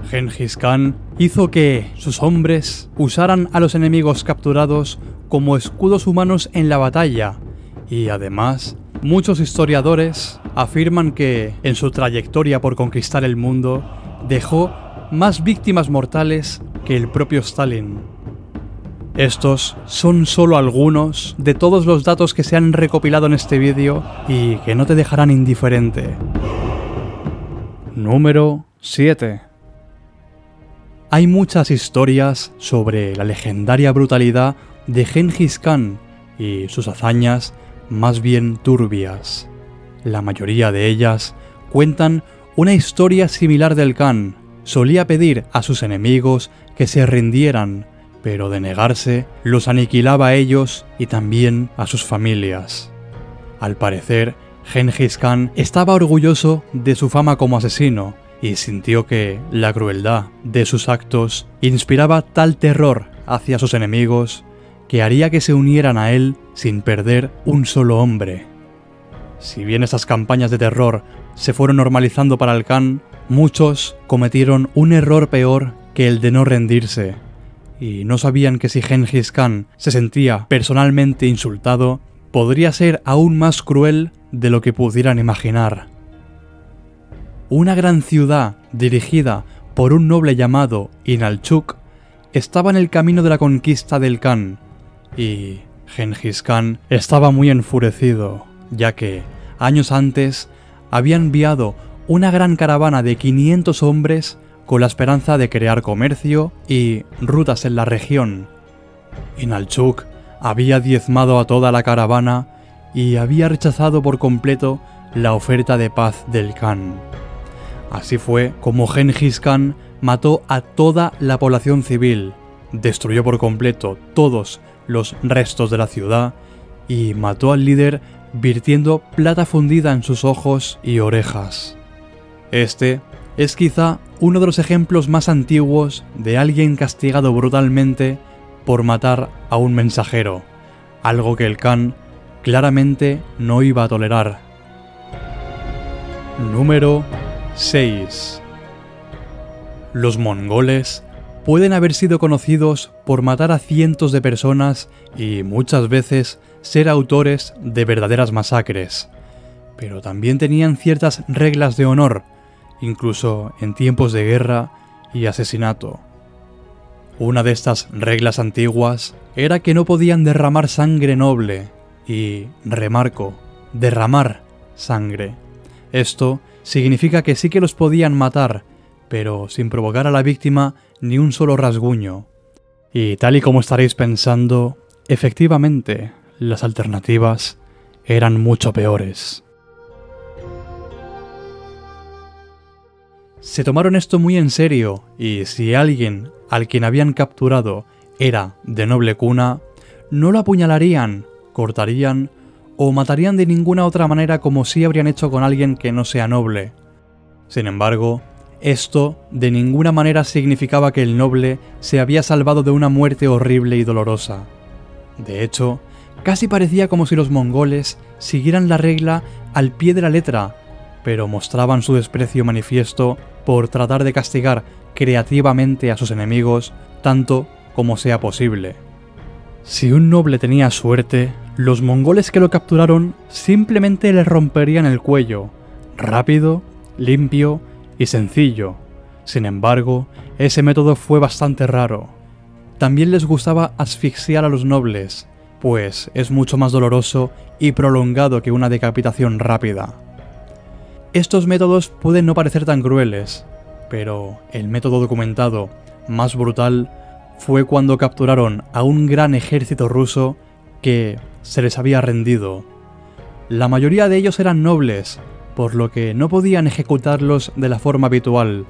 Genghis Khan hizo que sus hombres usaran a los enemigos capturados como escudos humanos en la batalla, y además muchos historiadores afirman que en su trayectoria por conquistar el mundo dejó más víctimas mortales que el propio Stalin. Estos son solo algunos de todos los datos que se han recopilado en este vídeo y que no te dejarán indiferente. Número 7. Hay muchas historias sobre la legendaria brutalidad de Genghis Khan y sus hazañas más bien turbias. La mayoría de ellas cuentan una historia similar del Khan. Solía pedir a sus enemigos que se rindieran, pero de negarse, los aniquilaba a ellos y también a sus familias. Al parecer, Genghis Khan estaba orgulloso de su fama como asesino y sintió que la crueldad de sus actos inspiraba tal terror hacia sus enemigos que haría que se unieran a él sin perder un solo hombre. Si bien estas campañas de terror se fueron normalizando para el Khan, muchos cometieron un error peor que el de no rendirse, y no sabían que si Genghis Khan se sentía personalmente insultado, podría ser aún más cruel de lo que pudieran imaginar. Una gran ciudad dirigida por un noble llamado Inalchuk estaba en el camino de la conquista del Khan, y Genghis Khan estaba muy enfurecido, ya que años antes había enviado una gran caravana de 500 hombres con la esperanza de crear comercio y rutas en la región. Inalchuk había diezmado a toda la caravana y había rechazado por completo la oferta de paz del Khan. Así fue como Genghis Khan mató a toda la población civil, destruyó por completo todos los restos de la ciudad y mató al líder virtiendo plata fundida en sus ojos y orejas. Este es quizá uno de los ejemplos más antiguos de alguien castigado brutalmente por matar a un mensajero, algo que el Khan claramente no iba a tolerar. Número 6. Los mongoles pueden haber sido conocidos por matar a cientos de personas y muchas veces ser autores de verdaderas masacres, pero también tenían ciertas reglas de honor, incluso en tiempos de guerra y asesinato. Una de estas reglas antiguas era que no podían derramar sangre noble, y remarco, derramar sangre. Esto significa que sí que los podían matar, pero sin provocar a la víctima ni un solo rasguño. Y tal y como estaréis pensando, efectivamente, las alternativas eran mucho peores. Se tomaron esto muy en serio, y si alguien al quien habían capturado era de noble cuna, no lo apuñalarían, cortarían o matarían de ninguna otra manera como sí habrían hecho con alguien que no sea noble. Sin embargo, esto de ninguna manera significaba que el noble se había salvado de una muerte horrible y dolorosa. De hecho, casi parecía como si los mongoles siguieran la regla al pie de la letra, pero mostraban su desprecio manifiesto por tratar de castigar creativamente a sus enemigos tanto como sea posible. Si un noble tenía suerte, los mongoles que lo capturaron simplemente le romperían el cuello, rápido, limpio y sencillo. Sin embargo, ese método fue bastante raro. También les gustaba asfixiar a los nobles, pues es mucho más doloroso y prolongado que una decapitación rápida. Estos métodos pueden no parecer tan crueles, pero el método documentado más brutal fue cuando capturaron a un gran ejército ruso que se les había rendido. La mayoría de ellos eran nobles, por lo que no podían ejecutarlos de la forma habitual.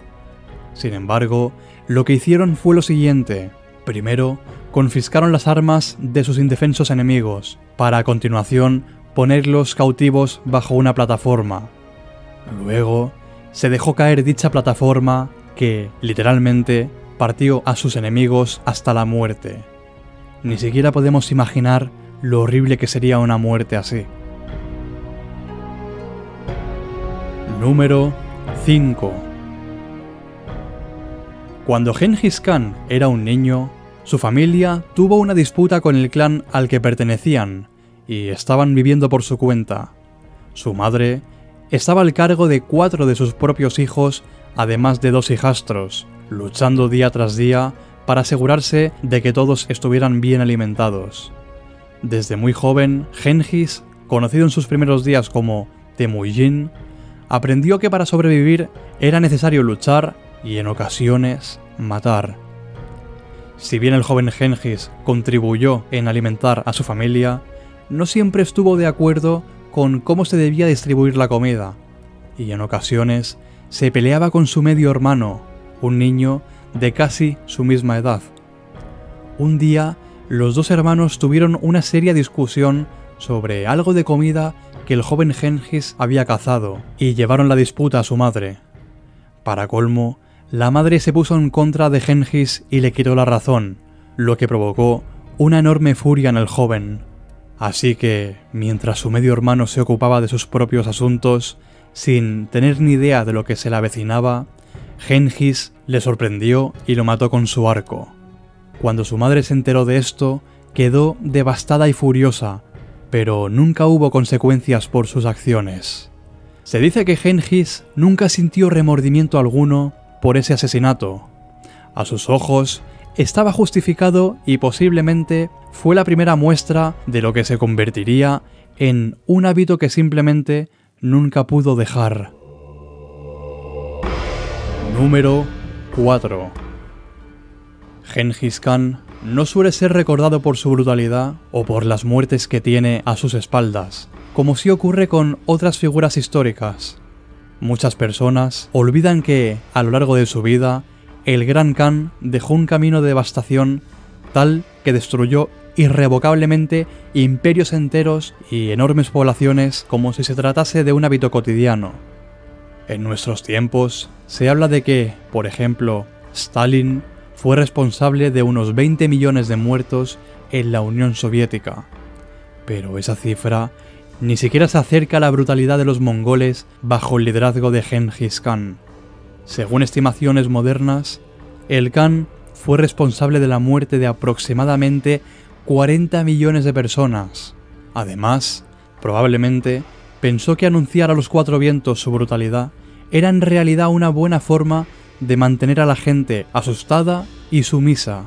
Sin embargo, lo que hicieron fue lo siguiente. Primero, confiscaron las armas de sus indefensos enemigos, para a continuación ponerlos cautivos bajo una plataforma. Luego, se dejó caer dicha plataforma que, literalmente, partió a sus enemigos hasta la muerte. Ni siquiera podemos imaginar lo horrible que sería una muerte así. Número 5. Cuando Genghis Khan era un niño, su familia tuvo una disputa con el clan al que pertenecían y estaban viviendo por su cuenta. Su madre estaba al cargo de 4 de sus propios hijos, además de 2 hijastros, luchando día tras día para asegurarse de que todos estuvieran bien alimentados. Desde muy joven, Genghis, conocido en sus primeros días como Temujin, aprendió que para sobrevivir era necesario luchar y en ocasiones matar. Si bien el joven Genghis contribuyó en alimentar a su familia, no siempre estuvo de acuerdo con cómo se debía distribuir la comida, y en ocasiones se peleaba con su medio hermano, un niño de casi su misma edad. Un día, los 2 hermanos tuvieron una seria discusión sobre algo de comida que el joven Genghis había cazado, y llevaron la disputa a su madre. Para colmo, la madre se puso en contra de Genghis y le quitó la razón, lo que provocó una enorme furia en el joven. Así que, mientras su medio hermano se ocupaba de sus propios asuntos, sin tener ni idea de lo que se le avecinaba, Genghis le sorprendió y lo mató con su arco. Cuando su madre se enteró de esto, quedó devastada y furiosa, pero nunca hubo consecuencias por sus acciones. Se dice que Genghis nunca sintió remordimiento alguno por ese asesinato. A sus ojos, estaba justificado y posiblemente fue la primera muestra de lo que se convertiría en un hábito que simplemente nunca pudo dejar. Número 4. Genghis Khan no suele ser recordado por su brutalidad o por las muertes que tiene a sus espaldas, como sí ocurre con otras figuras históricas. Muchas personas olvidan que, a lo largo de su vida, el Gran Khan dejó un camino de devastación tal que destruyó irrevocablemente imperios enteros y enormes poblaciones como si se tratase de un hábito cotidiano. En nuestros tiempos, se habla de que, por ejemplo, Stalin fue responsable de unos 20 millones de muertos en la Unión Soviética, pero esa cifra ni siquiera se acerca a la brutalidad de los mongoles bajo el liderazgo de Genghis Khan. Según estimaciones modernas, el Khan fue responsable de la muerte de aproximadamente 40 millones de personas. Además, probablemente pensó que anunciar a los 4 vientos su brutalidad era en realidad una buena forma de mantener a la gente asustada y sumisa.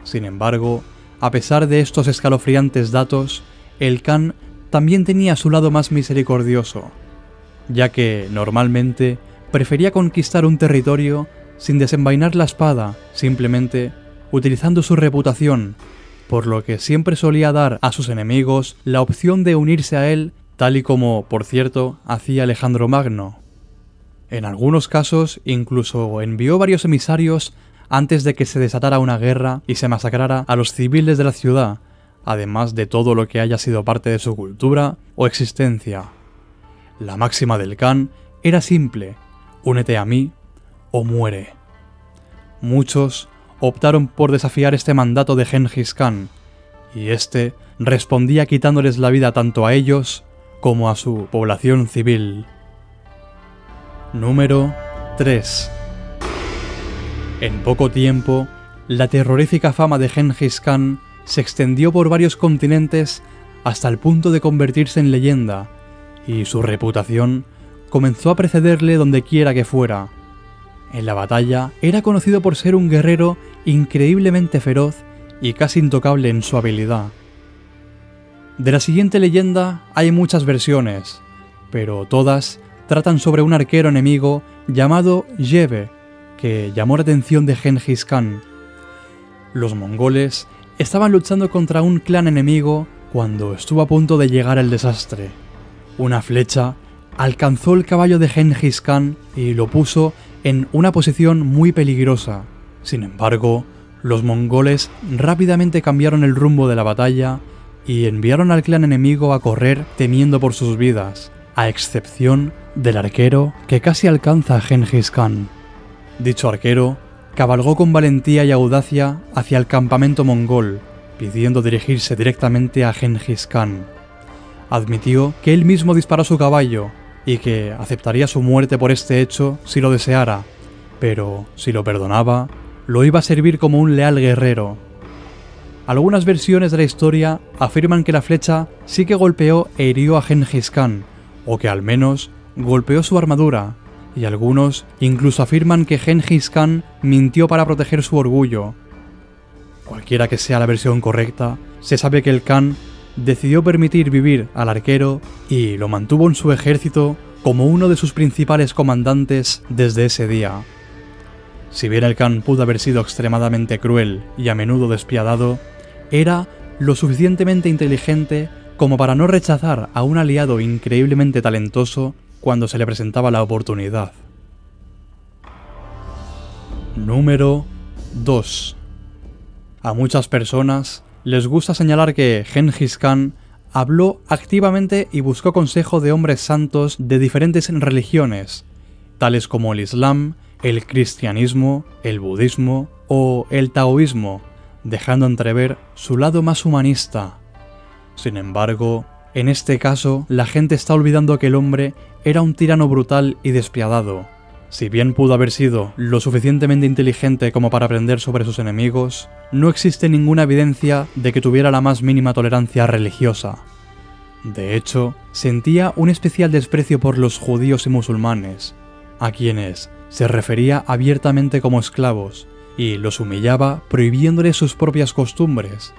Sin embargo, a pesar de estos escalofriantes datos, el Khan también tenía su lado más misericordioso, ya que, normalmente, prefería conquistar un territorio sin desenvainar la espada, simplemente utilizando su reputación, por lo que siempre solía dar a sus enemigos la opción de unirse a él, tal y como, por cierto, hacía Alejandro Magno. En algunos casos, incluso envió varios emisarios antes de que se desatara una guerra y se masacrara a los civiles de la ciudad, además de todo lo que haya sido parte de su cultura o existencia. La máxima del Khan era simple: únete a mí o muere. Muchos optaron por desafiar este mandato de Genghis Khan, y este respondía quitándoles la vida tanto a ellos como a su población civil. Número 3. En poco tiempo, la terrorífica fama de Genghis Khan se extendió por varios continentes hasta el punto de convertirse en leyenda, y su reputación comenzó a precederle donde quiera que fuera. En la batalla era conocido por ser un guerrero increíblemente feroz y casi intocable en su habilidad. De la siguiente leyenda hay muchas versiones, pero todas tratan sobre un arquero enemigo llamado Yebe, que llamó la atención de Genghis Khan. Los mongoles estaban luchando contra un clan enemigo cuando estuvo a punto de llegar el desastre. Una flecha alcanzó el caballo de Genghis Khan y lo puso en una posición muy peligrosa. Sin embargo, los mongoles rápidamente cambiaron el rumbo de la batalla y enviaron al clan enemigo a correr temiendo por sus vidas, a excepción del arquero que casi alcanza a Genghis Khan. Dicho arquero cabalgó con valentía y audacia hacia el campamento mongol, pidiendo dirigirse directamente a Genghis Khan. Admitió que él mismo disparó su caballo y que aceptaría su muerte por este hecho si lo deseara, pero si lo perdonaba, lo iba a servir como un leal guerrero. Algunas versiones de la historia afirman que la flecha sí que golpeó e hirió a Gengis Khan, o que al menos golpeó su armadura, y algunos incluso afirman que Gengis Khan mintió para proteger su orgullo. Cualquiera que sea la versión correcta, se sabe que el Khan decidió permitir vivir al arquero y lo mantuvo en su ejército como uno de sus principales comandantes desde ese día. Si bien el Khan pudo haber sido extremadamente cruel y a menudo despiadado, era lo suficientemente inteligente como para no rechazar a un aliado increíblemente talentoso cuando se le presentaba la oportunidad. Número 2. A muchas personas les gusta señalar que Gengis Khan habló activamente y buscó consejo de hombres santos de diferentes religiones, tales como el Islam, el cristianismo, el budismo o el taoísmo, dejando entrever su lado más humanista. Sin embargo, en este caso, la gente está olvidando que el hombre era un tirano brutal y despiadado. Si bien pudo haber sido lo suficientemente inteligente como para aprender sobre sus enemigos, no existe ninguna evidencia de que tuviera la más mínima tolerancia religiosa. De hecho, sentía un especial desprecio por los judíos y musulmanes, a quienes se refería abiertamente como esclavos, y los humillaba prohibiéndoles sus propias costumbres.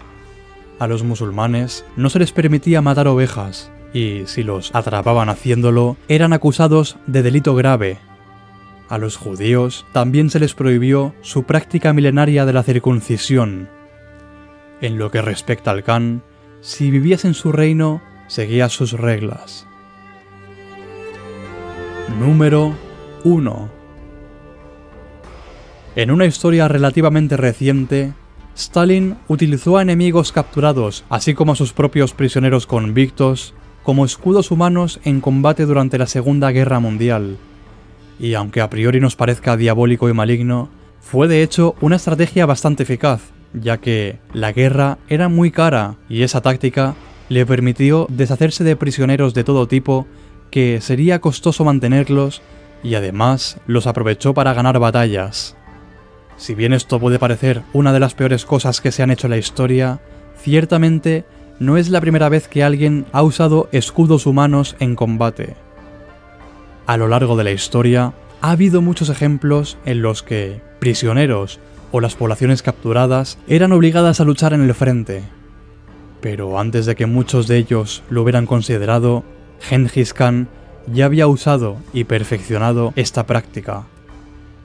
A los musulmanes no se les permitía matar ovejas, y si los atrapaban haciéndolo, eran acusados de delito grave. A los judíos también se les prohibió su práctica milenaria de la circuncisión. En lo que respecta al Khan, si vivías en su reino, seguías sus reglas. Número 1. En una historia relativamente reciente, Stalin utilizó a enemigos capturados, así como a sus propios prisioneros convictos, como escudos humanos en combate durante la Segunda Guerra Mundial. Y aunque a priori nos parezca diabólico y maligno, fue de hecho una estrategia bastante eficaz, ya que la guerra era muy cara y esa táctica le permitió deshacerse de prisioneros de todo tipo que sería costoso mantenerlos y además los aprovechó para ganar batallas. Si bien esto puede parecer una de las peores cosas que se han hecho en la historia, ciertamente no es la primera vez que alguien ha usado escudos humanos en combate. A lo largo de la historia, ha habido muchos ejemplos en los que prisioneros o las poblaciones capturadas eran obligadas a luchar en el frente. Pero antes de que muchos de ellos lo hubieran considerado, Gengis Khan ya había usado y perfeccionado esta práctica.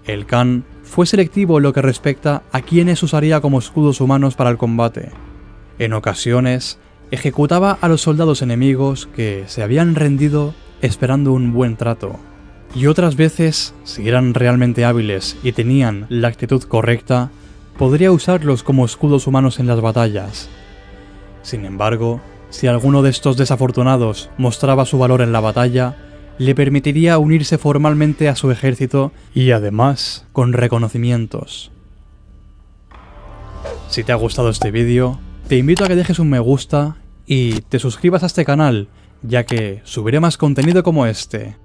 El Khan fue selectivo en lo que respecta a quienes usaría como escudos humanos para el combate. En ocasiones, ejecutaba a los soldados enemigos que se habían rendido esperando un buen trato. Y otras veces, si eran realmente hábiles y tenían la actitud correcta, podría usarlos como escudos humanos en las batallas. Sin embargo, si alguno de estos desafortunados mostraba su valor en la batalla, le permitiría unirse formalmente a su ejército y además con reconocimientos. Si te ha gustado este vídeo, te invito a que dejes un me gusta y te suscribas a este canal, ya que subiré más contenido como este.